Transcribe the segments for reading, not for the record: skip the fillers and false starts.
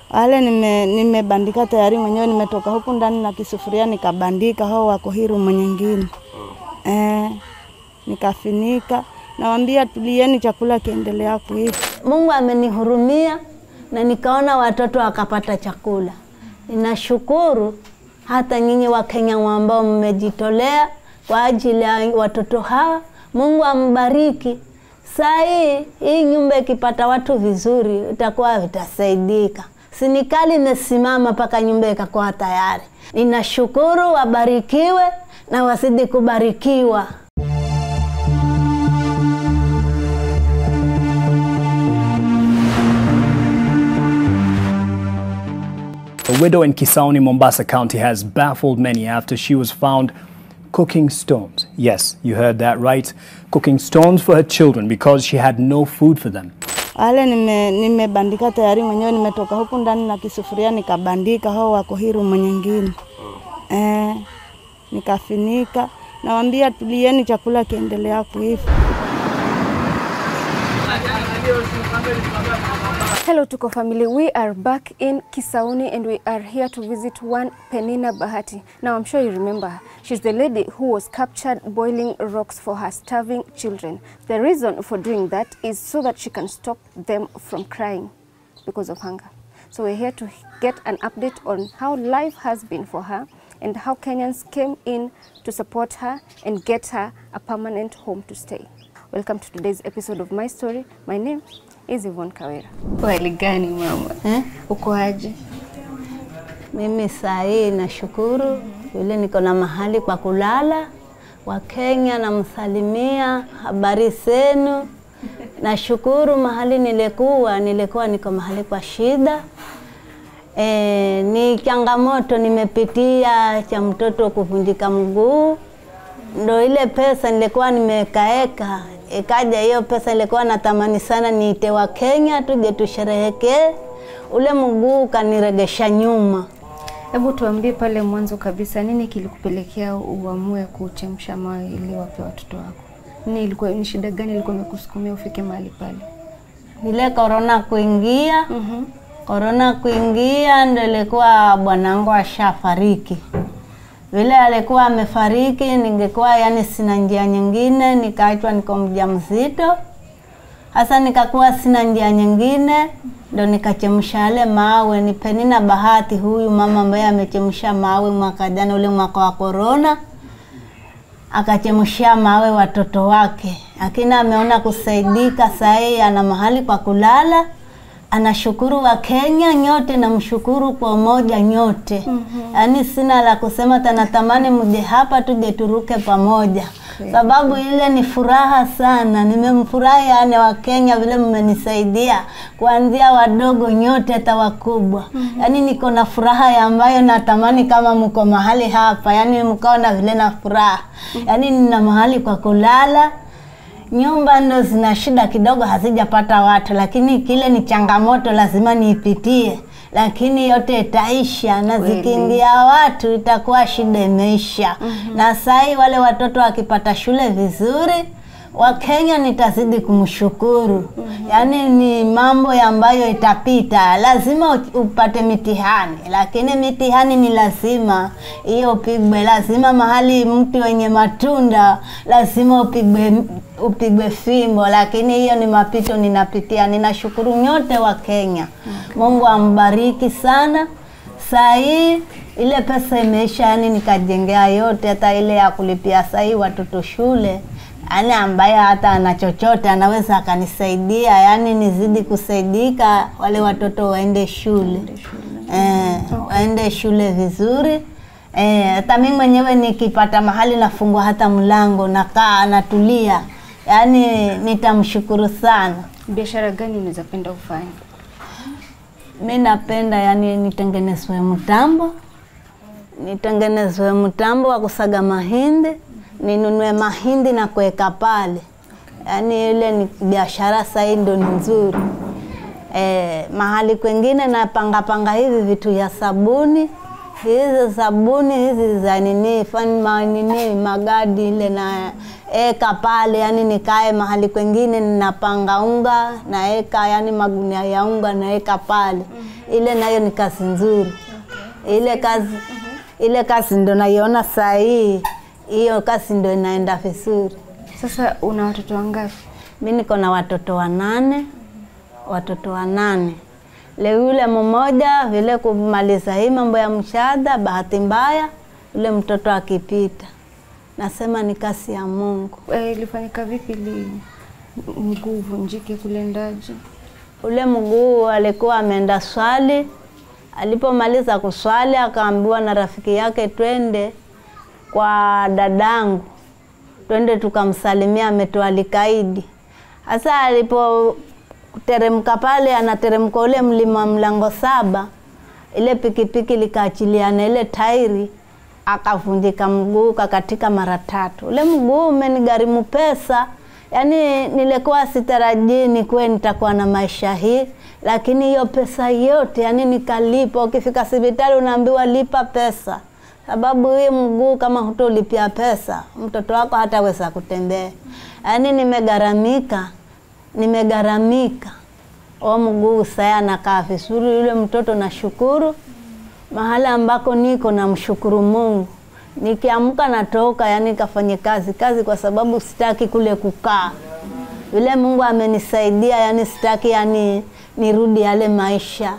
Wale nimebandika tayari mwenyewe, nimetoka huku ndani na kisufuria nikabandika, hao wako hii room nyingine. Nikafinika, nawaambia tulieni chakula kiendelea kuiva. Mungu amenihurumia na nikaona watoto wakapata chakula. Ninashukuru hata nyinyi wa Kenya ambao mmejitolea kwa ajili ya watoto hawa. Mungu ambariki. Sai hii nyumba ikipata watu vizuri itakuwa vitasaidika. Serikali imesimama paka nyumba ikakuwa tayari. Ninashukuru, wabarikiwe na wasidi kubarikiwa. A widow in Kisauni, Mombasa County has baffled many after she was found cooking stones. Yes, you heard that right. Cooking stones for her children because she had no food for them. Wale nimebandika tayari mwenyewe, nimetoka huku ndani na kisufuria nikabandika, hao wako hii room nyingine. Nikafinika, nawaambia tulieni chakula kiendelea kuiva. Hello Tuko family, we are back in Kisauni and we are here to visit one Penina Bahati. Now I'm sure you remember her. She's the lady who was captured boiling rocks for her starving children. The reason for doing that is so that she can stop them from crying because of hunger. So we're here to get an update on how life has been for her and how Kenyans came in to support her and get her a permanent home to stay. Welcome to today's episode of My Story. My name is Yvonne Kawera. Wali gani mama? Uko aje? Mimi sai nashukuru vile niko na mahali kwa kulala. Wa Kenya namsalimia, habari zenu. Nashukuru mahali nilikuwa niko mahali kwa shida. Ni changamoto nimepitia cha mtoto kuvunjika mguu. Ndo ile pesa nilikuwa nimekaeka. Ikaja hiyo pesa nilikuwa natamani sana niite wa Kenya tuje tusherehekee. Ule mguu kaniregesha nyuma. Hebu tuambie pale mwanzo kabisa, nini kilikupelekea uamue kuchemsha mawe ili wape watoto wako? Ni shida gani ilikuwa imekusukumia ufike mahali pale? Ile corona kuingia. Corona kuingia ndio ilikuwa bwanangu ashafariki. Vile alikuwa amefariki, ningekuwa yani sina njia nyingine, nikaachwa niko mjamzito. Hasa nikakuwa sina njia nyingine, ndo nikachemsha yale mawe. Ni Penina Bahati huyu mama ambaye amechemsha mawe mwaka jana ule mwaka wa corona. Akachemshia mawe watoto wake. Lakini ameona kusaidika, sai ana mahali kwa kulala. Anashukuru wa Kenya nyote na mshukuru kwa moja nyote. Yaani sina la kusema, tanatamani mje hapa tuje turuke pamoja. Sababu ile ni furaha sana. Nimemfurahi yani wa Kenya vile mmenisaidia kuanzia wadogo nyote hata wakubwa. Yaani niko na furaha ya ambayo natamani kama mko mahali hapa. Yaani mkao na vile na furaha. Yaani nina mahali kwa kulala. Nyumba ndo zina shida kidogo, hazijapata watu, lakini kile ni changamoto lazima niipitie. Lakini yote itaisha na zikiingia watu itakuwa shida imeisha. Na sai wale watoto wakipata shule vizuri, wa Kenya nitazidi kumshukuru. Yaani ni mambo ambayo itapita. Lazima upate mitihani, lakini mitihani ni lazima. Hiyo upigwe, lazima mahali mti wenye matunda, lazima upigwe fimbo, lakini hiyo ni mapito ninapitia. Ninashukuru nyote wa Kenya. Mungu ambariki sana. Sai ile pesa imeisha, yani nikajengea yote, hata ile ya kulipia sai watoto shule. Ani ambaye hata ana chochote anaweza akanisaidia, yani nizidi kusaidika, wale watoto waende shule. Waende shule vizuri. Hata mimi mwenyewe nikipata mahali nafungua hata mlango nakaa natulia. Yani nitamshukuru sana. Biashara gani unazapenda ufanye? Mimi napenda yani nitengenezwe mtambo. Nitengenezwe mtambo wa kusaga mahindi. Ninunue mahindi na kuweka pale. Yani ile ni biashara sasa ndo nzuri. Mahali kwingine na panga hivi vitu ya sabuni, hizi sabuni hizi za nini magadi ile na eka pale, yani nikae mahali kwengine ninapanga unga na eka, yani magunia ya unga na eka pale. Ile nayo ni kazi nzuri. Ile kazi ndo naiona saa hii, hiyo kazi ndo inaenda vizuri. Sasa una watoto wangapi? Mimi niko na watoto 8. Watoto 8. Leo yule mmoja vile kumaliza hii mambo ya mshahada, bahati mbaya yule mtoto akipita. Nasema ni kazi ya Mungu. Ilifanyika vipi mguu vunjike kulendaje? Ule mguu alikuwa ameenda swali. Alipomaliza kuswali akaambiwa na rafiki yake twende kwa dadangu. Twende tukamsalimia, ametualika Idi. Sasa alipo teremka pale, anateremka ule mlima Mlango 7, ile pikipiki likaachiliana ile tairi, akavunjika mguu katika mara 3. Ule mguu umenigharimu pesa. Yani nilikuwa sitarajii nikuwe nitakuwa na maisha hii, lakini hiyo pesa yote yani nikalipa. Ukifika hospitali unaambiwa lipa pesa. Sababu hii mguu kama hutolipia pesa, mtoto wako hataweza kutembea. Yani nimegaramika. Mguu sasa anakaa vizuri yule mtoto, na shukuru. Mahala ambako niko na mshukuru Mungu. Nikiamka natoka, yani kafanye kazi kwa sababu sitaki kule kukaa. Yule Mungu amenisaidia, yani sitaki yani nirudi yale maisha.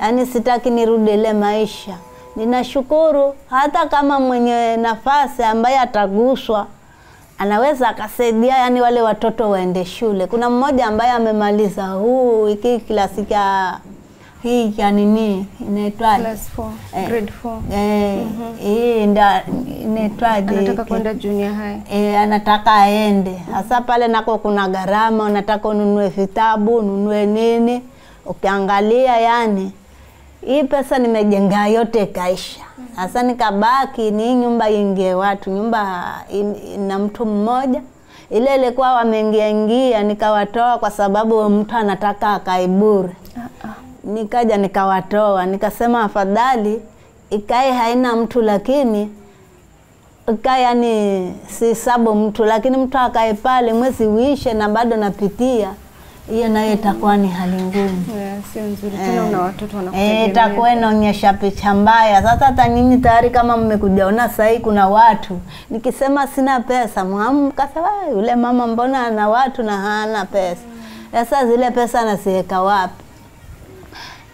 Yani sitaki nirudi ile maisha. Ninashukuru hata kama mwenye nafasi ambaye ataguswa anaweza akasaidia, yani wale watoto waende shule. Kuna mmoja ambaye amemaliza hiki klasi hii ya nini inaitwa class 4 grade 4. Ndio inaitwaje? Anataka kwenda junior high. Anataka aende. Hasa pale nako kuna gharama, unataka ununue vitabu, ununue nini. Ukiangalia yani hii pesa nimejenga yote kaisha. Hasa nikabaki ni nyumba ingie watu, nyumba na mtu mmoja. Ile ilikuwa wameingia nikawatoa kwa sababu mtu anataka akaibure. Nikaja nikawatoa, nikasema afadhali ikae haina mtu, lakini ikae yani si sababu mtu, lakini mtu akae pale mwezi uishe na bado napitia, hiyo nayo itakuwa ni hali ngumu. Sio nzuri. Tena una watoto wanakutegemea. Itakuwa inaonyesha picha mbaya. Sasa hata nyinyi tayari kama mmekujaona sasa hii kuna watu, nikisema sina pesa, mkasema yule mama mbona ana watu na hana pesa. Sasa zile pesa anasiweka wapi?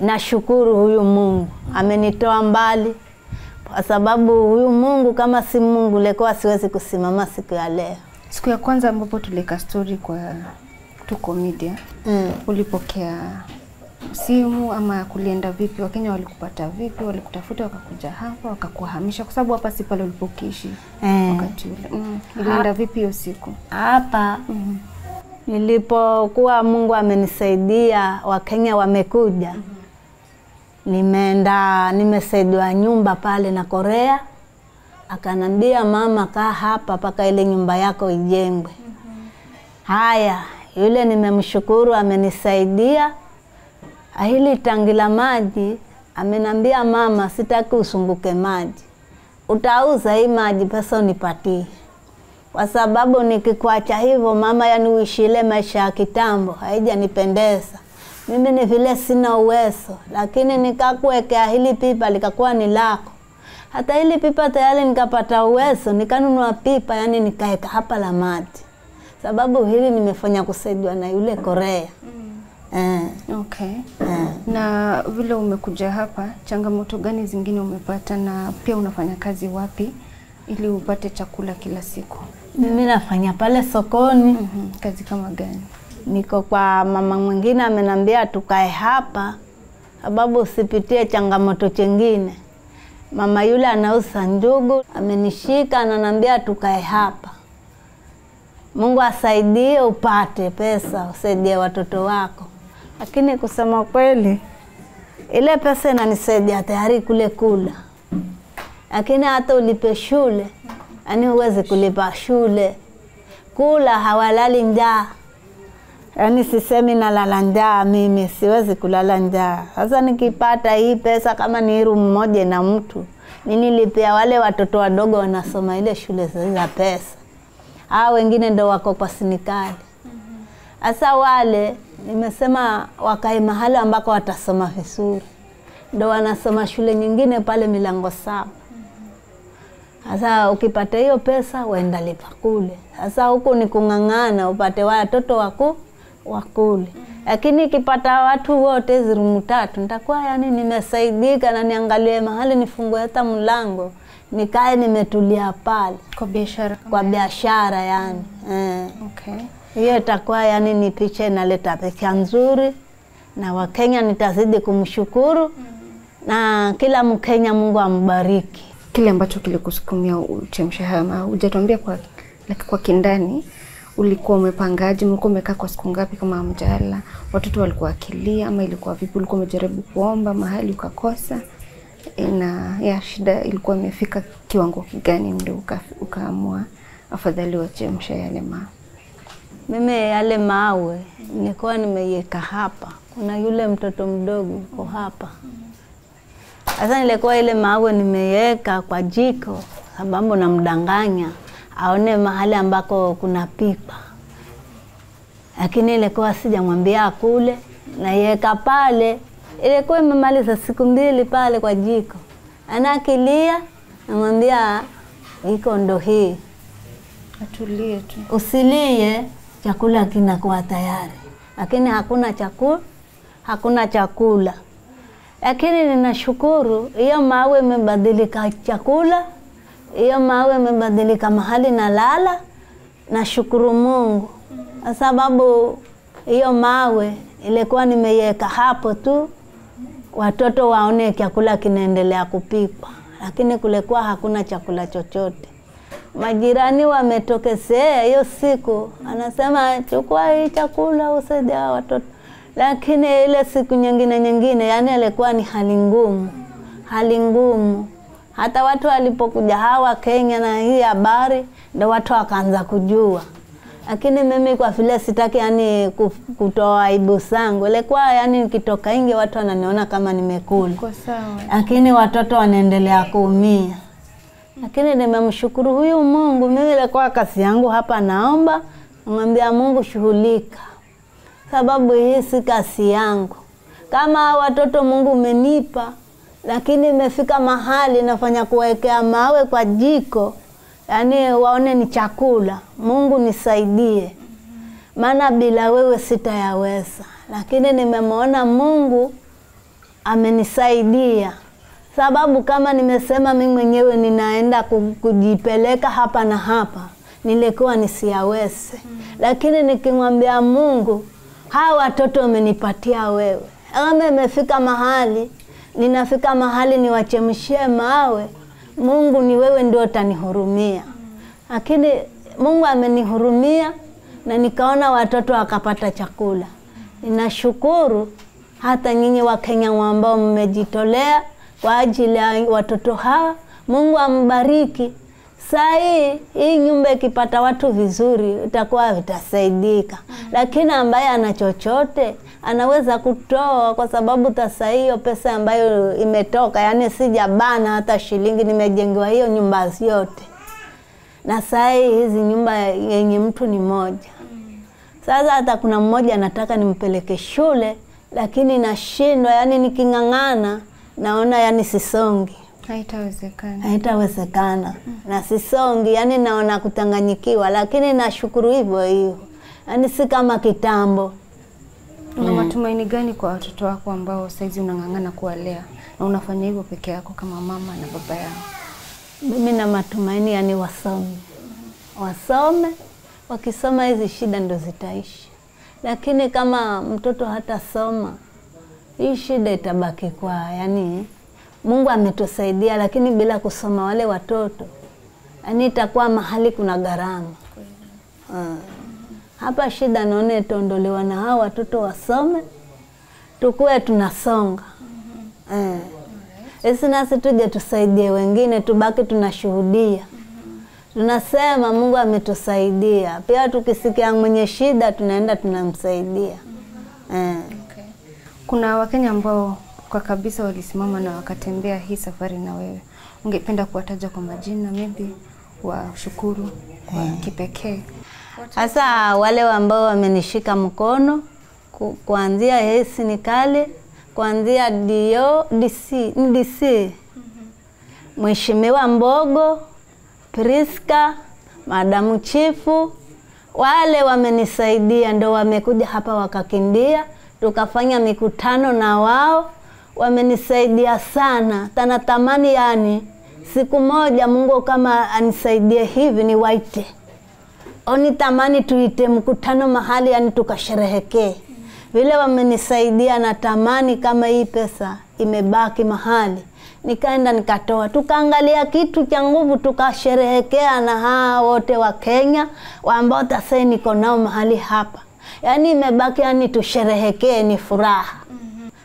Nashukuru huyu Mungu amenitoa mbali, kwa sababu huyu Mungu kama si Mungu lekuwa siwezi kusimama siku ya leo. Siku ya kwanza ambapo tuleka story kwa Tuko Media, ulipokea simu ama kulienda vipi? Wakenya walikupata vipi? Walikutafuta wakakuja hapa wakakuhamisha, kwa sababu hapa si pale ulipokishi wakati ule. Ilienda vipi hiyo siku? Hapa nilipokuwa Mungu amenisaidia, Wakenya wamekuja. Nimesaidiwa nyumba pale na Korea. Akanambia mama, kaa hapa paka ile nyumba yako ijengwe. Haya, yule nimemshukuru amenisaidia. Hili tangi la maji amenambia mama, sitaki usunguke maji. Utauza hii maji pesa unipatie. Kwa sababu nikikuacha hivyo mama, yani uishile maisha ya kitambo, haijanipendeza. Mimi ni vile sina uwezo, lakini nikakuwekea hili pipa likakuwa ni lako. Hata hili pipa tayari nikapata uwezo, nikanunua pipa yani nikaeka hapa la maji. Sababu hili nimefanya kusaidiwa na yule Korea. Okay. Na vile umekuja hapa, changamoto gani zingine umepata, na pia unafanya kazi wapi ili upate chakula kila siku? Mimi nafanya pale sokoni. Kazi kama gani? Niko kwa mama mwingine amenambia tukae hapa sababu usipitie changamoto chengine. Mama yule anauza njugu, amenishika ananiambia tukae hapa. Mungu asaidie upate pesa, usaidie watoto wako. Lakini kusema kweli, ile pesa inanisaidia tayari kule kula. Lakini hata ulipe shule, yani huwezi kulipa shule. Kula hawalali njaa. Yaani sisemi nalala njaa, mimi siwezi kulala njaa. Sasa nikipata hii pesa kama ni room moja na mtu, nilipia wale watoto wadogo wanasoma ile shule za pesa. Hao wengine ndo wako kwa serikali. Sasa wale nimesema wakae mahali ambako watasoma vizuri. Ndo wanasoma shule nyingine pale Milango 7. Sasa ukipata hiyo pesa uenda lipa kule. Sasa huko ni kungangana upate watoto wakule. Lakini ikipata watu wote room 3 nitakuwa yani nimesaidika na niangalie mahali nifungue hata mlango. Nikae nimetulia pale kwa biashara yani. Okay. Hiyo itakuwa yani ni picha inaleta picha nzuri na Wakenya nitazidi kumshukuru na kila Mkenya Mungu ambariki. Kile ambacho kilikusukumia uchemshe haya, hujatuambia kwa kindani, ulikuwa umepangaje? Mlikuwa umekaa kwa siku ngapi kama mjala? Watoto walikuwa akilia ama ilikuwa vipi? Ulikuwa umejaribu kuomba mahali ukakosa? Na ya shida ilikuwa imefika kiwango gani ndio ukaamua afadhali wachemshe yale mawe? Mimi yale mawe nilikuwa nimeiweka hapa. Kuna yule mtoto mdogo yuko hapa. Sasa nilikuwa ile mawe nimeiweka kwa jiko sababu namdanganya aone mahali ambako kuna pipa. Lakini ilikuwa sijamwambia akule, naiweka pale. Ilikuwa imemaliza siku 2 pale kwa jiko. Anakilia namwambia iko ndo hii. Atulie tu. Usilie, chakula kinakuwa tayari. Lakini hakuna chakula. Lakini ninashukuru hiyo mawe imebadilika chakula. Hiyo mawe imebadilika mahali nalala. Nashukuru Mungu. Sababu hiyo mawe ilikuwa nimeiweka hapo tu watoto waone chakula kinaendelea kupikwa. Lakini kulikuwa hakuna chakula chochote. Majirani wametokezea hiyo siku, anasema chukua hii chakula usaidie watoto. Lakini ile siku nyingine yani ilikuwa ni hali ngumu. Hata watu walipokuja hawa Kenya na hii habari ndio watu wakaanza kujua. Lakini mimi kwa vile sitaki yani kutoa aibu zangu, ilikuwa yani nikitoka nje watu wananiona kama nimekula. Kwa sawa. Lakini watoto wanaendelea kuumia. Lakini nimemshukuru huyu Mungu. Mimi ilikuwa kazi yangu hapa, naomba namwambia Mungu shughulika. Sababu hii si kazi yangu. Kama watoto Mungu umenipa, lakini imefika mahali nafanya kuwekea mawe kwa jiko, yani waone ni chakula. Mungu nisaidie. Maana bila wewe sitayaweza. Lakini nimemwona Mungu amenisaidia. Sababu kama nimesema mimi mwenyewe ninaenda kujipeleka hapa na hapa, nilikuwa nisiyaweze. Lakini nikimwambia Mungu, hawa watoto umenipatia wewe. Kama imefika mahali, ninafika mahali niwachemshie mawe, Mungu ni wewe ndio utanihurumia. Lakini Mungu amenihurumia na nikaona watoto wakapata chakula. Ninashukuru hata nyinyi Wakenya ambao mmejitolea kwa ajili ya watoto hawa. Mungu ambariki. Saa hii nyumba ikipata watu vizuri itakuwa vitasaidika. Lakini ambaye ana chochote anaweza kutoa, kwa sababu sasa hiyo pesa ambayo imetoka yani sijabana hata shilingi, nimejengewa hiyo nyumba yote. Na saa hizi nyumba yenye mtu ni moja. Sasa hata kuna mmoja anataka nimpeleke shule, lakini nashindwa, yani nikingangana naona yani sisongi. Haitawezekana. Na sisongi, yani naona kutanganyikiwa, lakini nashukuru hivyo. Yani si kama kitambo. Una matumaini gani kwa watoto wako ambao saizi unangangana kuwalea na unafanya hivyo peke yako kama mama na baba yao? Mimi na matumaini yani wasome, wakisoma hizi shida ndo zitaishi. Lakini kama mtoto hatasoma, hii shida itabaki kwa yani Mungu ametusaidia, lakini bila kusoma wale watoto yani itakuwa mahali kuna gharama. Hapa shida naona itaondolewa na hao watoto wasome, tukue tunasonga. Nasi tuje tusaidie wengine, tubaki tunashuhudia. Tunasema Mungu ametusaidia. Pia tukisikia mwenye shida tunaenda tunamsaidia. Okay. Kuna Wakenya ambao kwa kabisa walisimama na wakatembea hii safari na wewe. Ungependa kuwataja kwa majina, maybe washukuru kwa kipekee? Hasa wale ambao wamenishika mkono kuanzia hesi nikale, kuanzia DC, Mheshimiwa Mbogo, Priska, Madamu Chifu, wale wamenisaidia, ndo wamekuja hapa wakakimbia, tukafanya mikutano na wao, wamenisaidia sana. Tanatamani yani siku moja Mungu kama anisaidie hivi ni waite. Oni tamani tuite mkutano mahali yani tukasherehekee. Vile wamenisaidia na tamani kama hii pesa imebaki mahali. Nikaenda nikatoa, tukaangalia kitu cha nguvu, tukasherehekea na hao wote wa Kenya ambao sasa niko nao mahali hapa. Yani imebaki yani tusherehekee, ni furaha.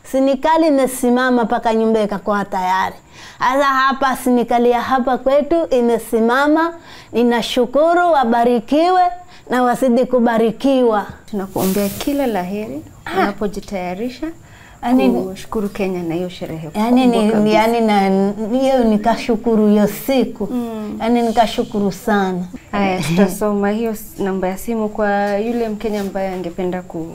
Sinikali imesimama paka nyumba ikakuwa tayari. Sasa hapa sinikali ya hapa kwetu imesimama. Ninashukuru, wabarikiwe na wasidi kubarikiwa. Tunakuombea kila laheri unapojitayarisha kushukuru Kenya na hiyo sherehe. Hiyo nikashukuru hiyo siku. Nikashukuru sana. Haya, tutasoma hiyo namba ya simu kwa yule Mkenya ambaye angependa ku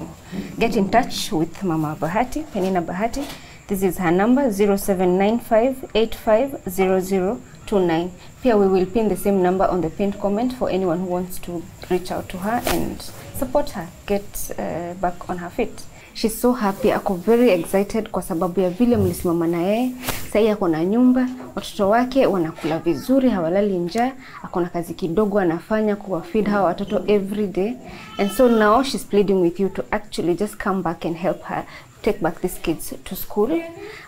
get in touch with Mama Bahati, Penina Bahati. This is her number 0795850029. Pia we will pin the same number on the pinned comment for anyone who wants to reach out to her and support her, get back on her feet. She's so happy, ako very excited kwa sababu ya vile mlisimama na yeye. Sasa ako na nyumba, watoto wake wanakula vizuri, hawalali njaa, ako na kazi kidogo anafanya kuwa feed hawa watoto every day. And so now she's pleading with you to actually just come back and help her take back these kids to school.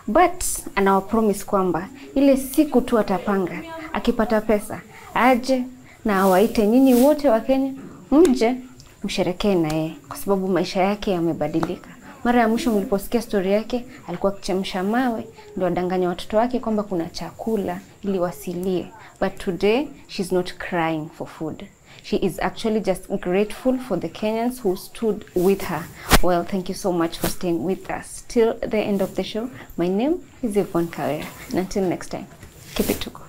But anawa promise kwamba ile siku tu atapanga, akipata pesa aje na awaite nyinyi wote wa Kenya mje msherekee na yeye kwa sababu maisha yake yamebadilika. Mara ya mwisho mliposikia story yake alikuwa akichemsha mawe ndio adanganya watoto wake kwamba kuna chakula ili wasilie. But today she's not crying for food. She is actually just grateful for the Kenyans who stood with her. Well, thank you so much for staying with us till the end of the show. My name is Yvonne Kawera. And until next time, keep it to go.